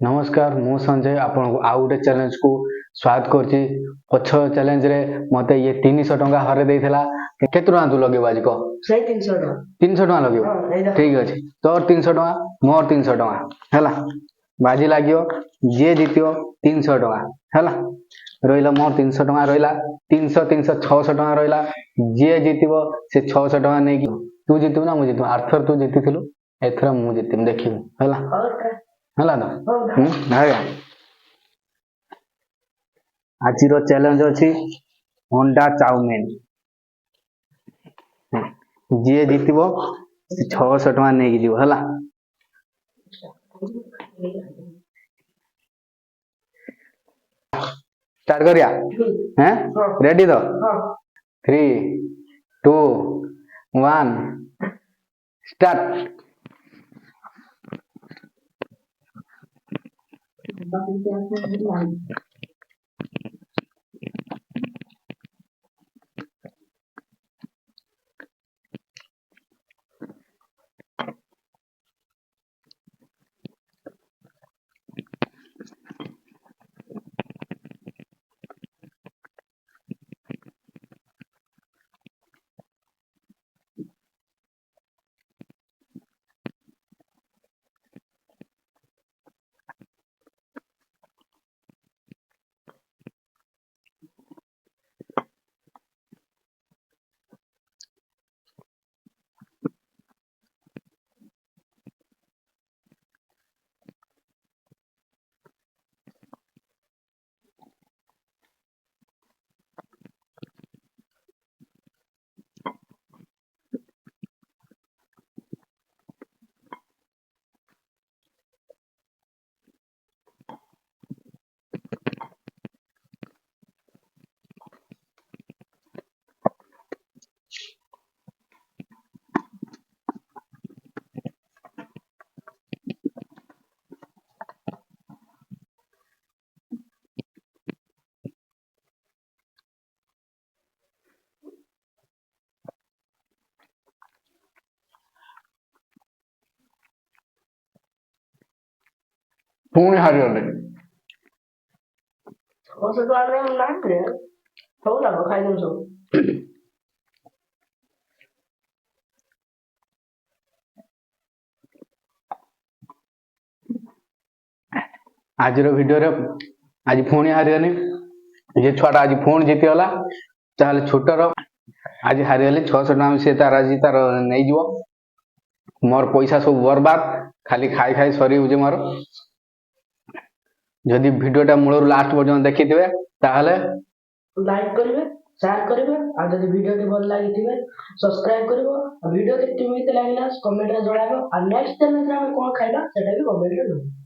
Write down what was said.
नमस्कार मु संजय आपन आउ गोटे चैलेंज को स्वागत करछि। पछ चैलेंज रे मते ये 300 टंका हरे देथिला। केते टंका तू लगेबो आज को? सही 300 टंका। 300 टंका लगेबो? ठीक अछि। तोर 300 टंका मोर 300 टंका हैला। बाजी लागियो जे जितियो 300 टंका हैला। रहिला मोर 300 टंका रहिला 300 300 600 टंका रहिला। जे जितिबो से 600 टंका नै कि तू जितु ना मु जितु। आर्थर तू जितिथिलु एथरा मु जितिम देखिबो हैला। ହେଲା ତ ଆଜ୍ଞା ଆଜିର ଚ୍ୟାଲେଞ୍ଜ ଅଛି ଅଣ୍ଡା ଚାଉମିନ। ଯିଏ ଜିତିବ ସେ 600 ଟଙ୍କା ନେଇକି ଯିବ ହେଲା। ଷ୍ଟାର୍ଟ କରିବା ରେଡି ତ 3 2 1 ଷ୍ଟାର୍ଟ। ପୁଣି ହାରିଗଲେ। 600 ଟଙ୍କା ନାଇଁ ସବୁ ଲାଗ ଖାଇଦେବୁ ସବୁ। आजिर वीडियो रे आज पुणी हारिगनी। ये छुआटा आज पुणी जीतीगला ताले छोटर आज हारिगली 600 टका से तार आज तार नहीं जीवो। मोर पैसा सब बर्बाद खाली खाई खाई सरी उजे मोर। जदि वीडियोटा मूलर लास्ट पर्यंत देखिथिबे ताहले लाइक करिवे शेयर करिवे आ जदि वीडियो टी भल लागिथिबे सब्सक्राइब करिवो आ वीडियो केते लागिला कमेंट रे जणाबो आ नेक्स्ट टाइम रे हम कोन खाइबा सेटा भी कमेंट रे जणाबो।